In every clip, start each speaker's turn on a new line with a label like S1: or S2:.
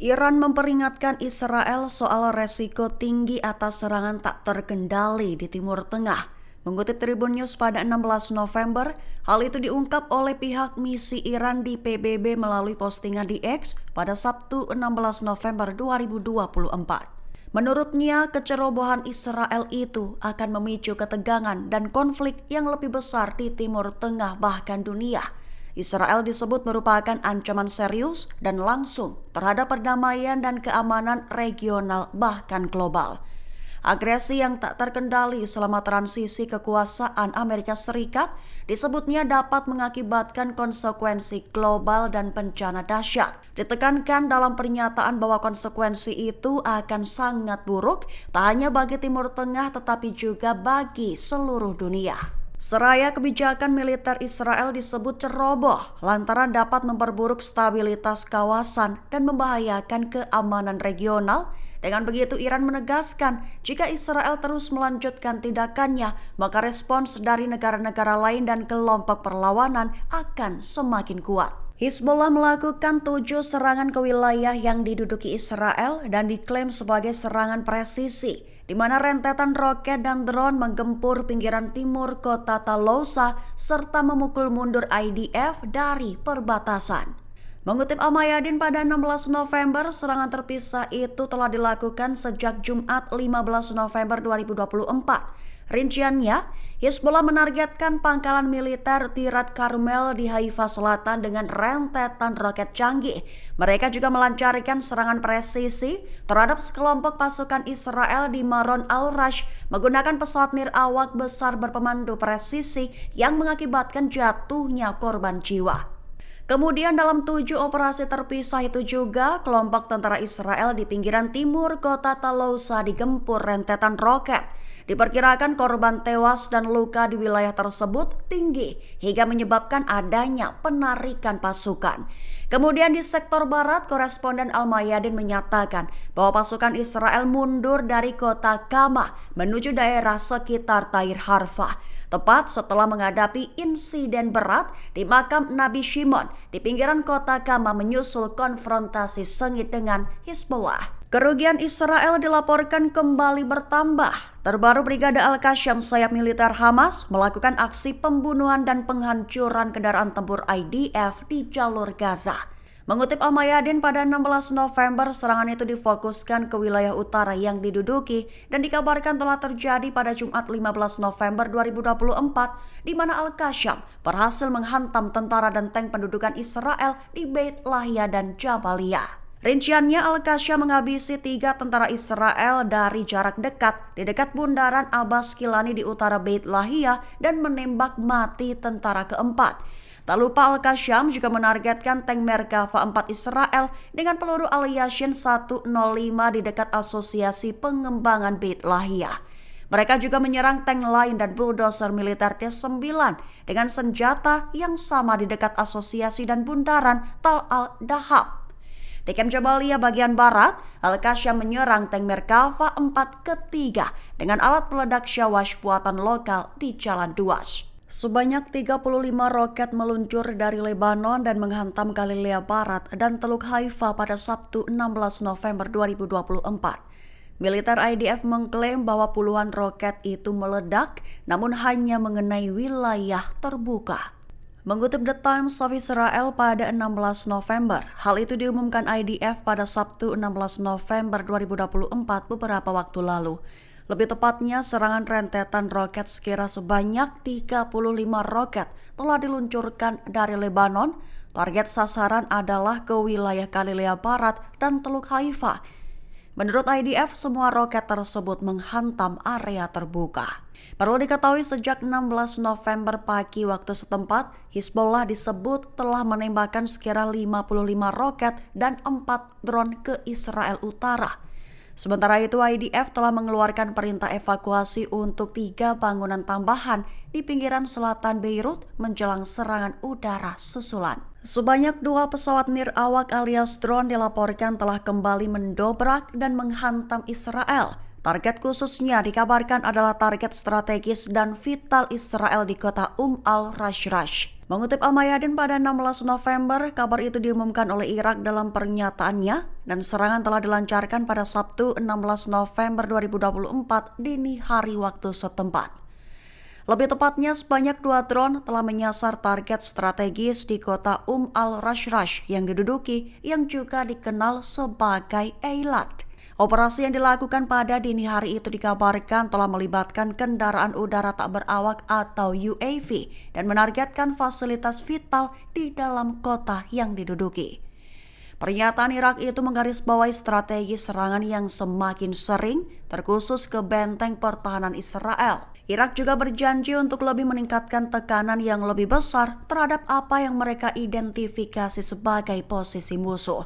S1: Iran memperingatkan Israel soal resiko tinggi atas serangan tak terkendali di Timur Tengah. Mengutip Tribun News pada 16 November, hal itu diungkap oleh pihak misi Iran di PBB melalui postingan di X pada Sabtu 16 November 2024. Menurutnya, kecerobohan Israel itu akan memicu ketegangan dan konflik yang lebih besar di Timur Tengah bahkan dunia. Israel disebut merupakan ancaman serius dan langsung terhadap perdamaian dan keamanan regional bahkan global. Agresi yang tak terkendali selama transisi kekuasaan Amerika Serikat disebutnya dapat mengakibatkan konsekuensi global dan bencana dahsyat. Ditekankan dalam pernyataan bahwa konsekuensi itu akan sangat buruk tak hanya bagi Timur Tengah tetapi juga bagi seluruh dunia. Seraya kebijakan militer Israel disebut ceroboh lantaran dapat memperburuk stabilitas kawasan dan membahayakan keamanan regional. Dengan begitu, Iran menegaskan jika Israel terus melanjutkan tindakannya, maka respons dari negara-negara lain dan kelompok perlawanan akan semakin kuat. Hizbullah melakukan 7 serangan ke wilayah yang diduduki Israel dan diklaim sebagai serangan presisi, di mana rentetan roket dan drone menggempur pinggiran timur kota Talousa serta memukul mundur IDF dari perbatasan. Mengutip Al-Mayadin pada 16 November, serangan terpisah itu telah dilakukan sejak Jumat 15 November 2024. Rinciannya, Hizbullah menargetkan pangkalan militer Tirat Karmel di Haifa Selatan dengan rentetan roket canggih. Mereka juga melancarkan serangan presisi terhadap sekelompok pasukan Israel di Maron al-Rash menggunakan pesawat nirawak besar berpemandu presisi yang mengakibatkan jatuhnya korban jiwa. Kemudian dalam 7 operasi terpisah itu juga, kelompok tentara Israel di pinggiran timur kota Talousa digempur rentetan roket. Diperkirakan korban tewas dan luka di wilayah tersebut tinggi hingga menyebabkan adanya penarikan pasukan. Kemudian di sektor barat, koresponden Al-Mayadin menyatakan bahwa pasukan Israel mundur dari kota Kama menuju daerah sekitar Tair Harfah, tepat setelah menghadapi insiden berat di makam Nabi Shimon di pinggiran kota Kama menyusul konfrontasi sengit dengan Hizbullah. Kerugian Israel dilaporkan kembali bertambah. Terbaru Brigade Al-Qassam sayap militer Hamas melakukan aksi pembunuhan dan penghancuran kendaraan tempur IDF di jalur Gaza. Mengutip Al-Mayadin pada 16 November, serangan itu difokuskan ke wilayah utara yang diduduki dan dikabarkan telah terjadi pada Jumat 15 November 2024 di mana Al-Qassam berhasil menghantam tentara dan tank pendudukan Israel di Beit Lahia dan Jabalia. Rinciannya, Al-Qassam menghabisi 3 tentara Israel dari jarak dekat di dekat bundaran Abbas Kilani di utara Beit Lahia dan menembak mati tentara keempat. Tak lupa Al-Qassam juga menargetkan tank Merkava 4 Israel dengan peluru Al-Yashin 105 di dekat Asosiasi Pengembangan Beit Lahia. Mereka juga menyerang tank lain dan bulldozer militer T9 dengan senjata yang sama di dekat Asosiasi dan bundaran Tal Al-Dahab. Di Kem Jabalia bagian barat, Al-Qassam menyerang tank Merkava 4 ketiga dengan alat peledak Shawash buatan lokal di Jalan Duas. Sebanyak 35 roket meluncur dari Lebanon dan menghantam Galilea Barat dan Teluk Haifa pada Sabtu 16 November 2024. Militer IDF mengklaim bahwa puluhan roket itu meledak namun hanya mengenai wilayah terbuka. Mengutip The Times of Israel pada 16 November, hal itu diumumkan IDF pada Sabtu 16 November 2024 beberapa waktu lalu. Lebih tepatnya, serangan rentetan roket sekira sebanyak 35 roket telah diluncurkan dari Lebanon. Target sasaran adalah ke wilayah Galilea Barat dan Teluk Haifa. Menurut IDF, semua roket tersebut menghantam area terbuka. Perlu diketahui sejak 16 November pagi waktu setempat, Hizbullah disebut telah menembakkan sekira 55 roket dan 4 drone ke Israel Utara. Sementara itu, IDF telah mengeluarkan perintah evakuasi untuk 3 bangunan tambahan di pinggiran selatan Beirut menjelang serangan udara susulan. Sebanyak 2 pesawat nirawak alias drone dilaporkan telah kembali mendobrak dan menghantam Israel. Target khususnya dikabarkan adalah target strategis dan vital Israel di kota al-Rashrash. Mengutip Al-Mayadin pada 16 November, kabar itu diumumkan oleh Irak dalam pernyataannya dan serangan telah dilancarkan pada Sabtu 16 November 2024 dini hari waktu setempat. Lebih tepatnya, sebanyak 2 drone telah menyasar target strategis di kota al-Rashrash yang diduduki yang juga dikenal sebagai Eilat. Operasi yang dilakukan pada dini hari itu dikabarkan telah melibatkan kendaraan udara tak berawak atau UAV dan menargetkan fasilitas vital di dalam kota yang diduduki. Pernyataan Irak itu menggarisbawahi strategi serangan yang semakin sering terkhusus ke benteng pertahanan Israel. Irak juga berjanji untuk lebih meningkatkan tekanan yang lebih besar terhadap apa yang mereka identifikasi sebagai posisi musuh.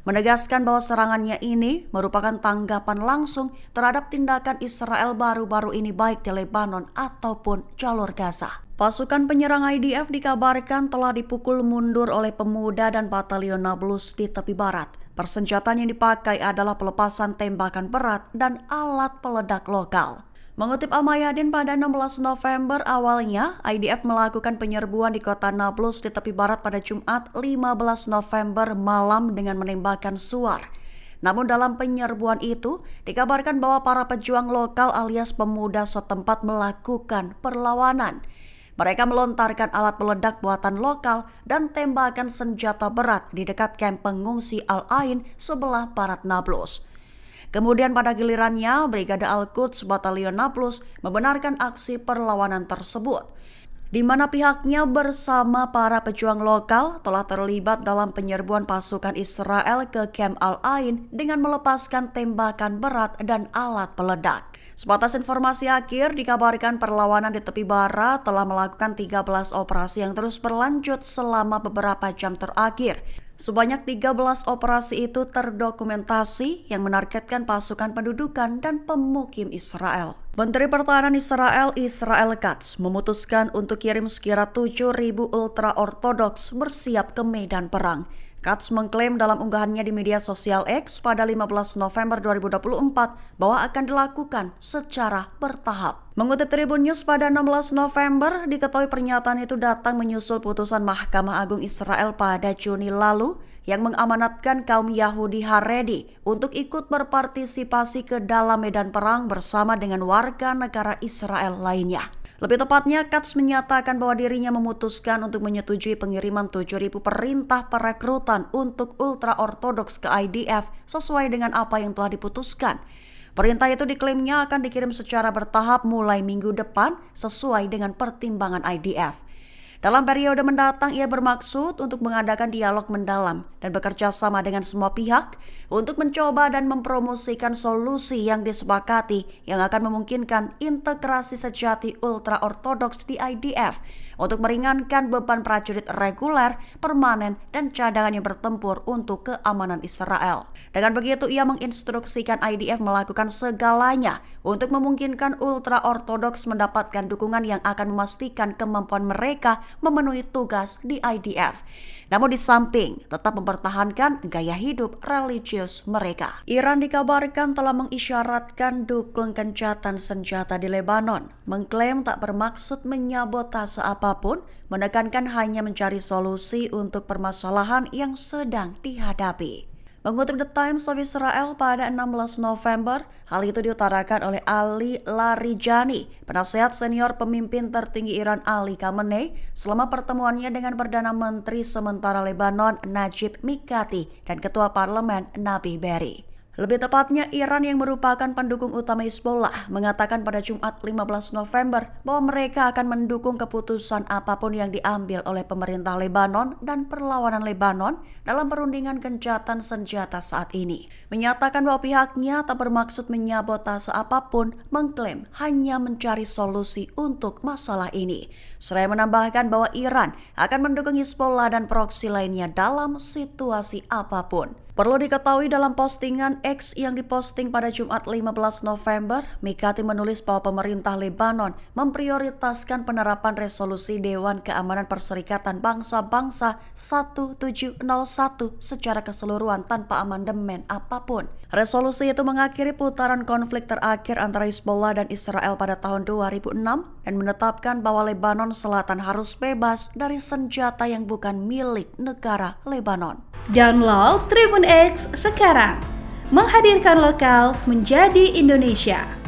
S1: Menegaskan bahwa serangannya ini merupakan tanggapan langsung terhadap tindakan Israel baru-baru ini baik di Lebanon ataupun jalur Gaza. Pasukan penyerang IDF dikabarkan telah dipukul mundur oleh pemuda dan batalion Nablus di tepi barat. Persenjataan yang dipakai adalah pelepasan tembakan berat dan alat peledak lokal. Mengutip Al-Mayadin pada 16 November, awalnya IDF melakukan penyerbuan di kota Nablus di tepi barat pada Jumat 15 November malam dengan menembakkan suar. Namun dalam penyerbuan itu, dikabarkan bahwa para pejuang lokal alias pemuda setempat melakukan perlawanan. Mereka melontarkan alat peledak buatan lokal dan tembakan senjata berat di dekat kamp pengungsi Al-Ain sebelah barat Nablus. Kemudian pada gilirannya, Brigade Al-Quds Batalion Nablus membenarkan aksi perlawanan tersebut, di mana pihaknya bersama para pejuang lokal telah terlibat dalam penyerbuan pasukan Israel ke kamp Al-Ain dengan melepaskan tembakan berat dan alat peledak. Sebatas informasi akhir, dikabarkan perlawanan di tepi barat telah melakukan 13 operasi yang terus berlanjut selama beberapa jam terakhir. Sebanyak 13 operasi itu terdokumentasi yang menargetkan pasukan pendudukan dan pemukim Israel. Menteri Pertahanan Israel, Israel Katz, memutuskan untuk kirim sekira 7.000 ultra-ortodoks bersiap ke medan perang. Katz mengklaim dalam unggahannya di media sosial X pada 15 November 2024 bahwa akan dilakukan secara bertahap. Mengutip Tribun News pada 16 November, diketahui pernyataan itu datang menyusul putusan Mahkamah Agung Israel pada Juni lalu yang mengamanatkan kaum Yahudi Haredi untuk ikut berpartisipasi ke dalam medan perang bersama dengan warga negara Israel lainnya. Lebih tepatnya, Katz menyatakan bahwa dirinya memutuskan untuk menyetujui pengiriman 7.000 perintah perekrutan untuk ultra-ortodoks ke IDF sesuai dengan apa yang telah diputuskan. Perintah itu diklaimnya akan dikirim secara bertahap mulai minggu depan sesuai dengan pertimbangan IDF. Dalam periode mendatang, ia bermaksud untuk mengadakan dialog mendalam dan bekerja sama dengan semua pihak untuk mencoba dan mempromosikan solusi yang disepakati yang akan memungkinkan integrasi sejati ultra-ortodoks di IDF untuk meringankan beban prajurit reguler, permanen, dan cadangan yang bertempur untuk keamanan Israel. Dengan begitu, ia menginstruksikan IDF melakukan segalanya untuk memungkinkan ultra-ortodoks mendapatkan dukungan yang akan memastikan kemampuan mereka memenuhi tugas di IDF. Namun di samping tetap mempertahankan gaya hidup religius mereka. Iran dikabarkan telah mengisyaratkan dukung gencatan senjata di Lebanon, mengklaim tak bermaksud menyabotase apapun, menekankan hanya mencari solusi untuk permasalahan yang sedang dihadapi. Mengutip The Times of Israel pada 16 November, hal itu diutarakan oleh Ali Larijani, penasehat senior pemimpin tertinggi Iran Ali Khamenei, selama pertemuannya dengan Perdana Menteri sementara Lebanon Najib Mikati dan Ketua Parlemen Nabi Berri. Lebih tepatnya, Iran yang merupakan pendukung utama Hizbollah mengatakan pada Jumat 15 November bahwa mereka akan mendukung keputusan apapun yang diambil oleh pemerintah Lebanon dan perlawanan Lebanon dalam perundingan gencatan senjata saat ini. Menyatakan bahwa pihaknya tak bermaksud menyabotase apapun, mengklaim hanya mencari solusi untuk masalah ini. Seraya menambahkan bahwa Iran akan mendukung Hizbollah dan proksi lainnya dalam situasi apapun. Perlu diketahui dalam postingan X yang diposting pada Jumat 15 November, Mikati menulis bahwa pemerintah Lebanon memprioritaskan penerapan resolusi Dewan Keamanan Perserikatan Bangsa-Bangsa 1701 secara keseluruhan tanpa amandemen apapun. Resolusi itu mengakhiri putaran konflik terakhir antara Hizbullah dan Israel pada tahun 2006 dan menetapkan bahwa Lebanon Selatan harus bebas dari senjata yang bukan milik negara Lebanon.
S2: Download Tribun X sekarang, menghadirkan lokal menjadi Indonesia.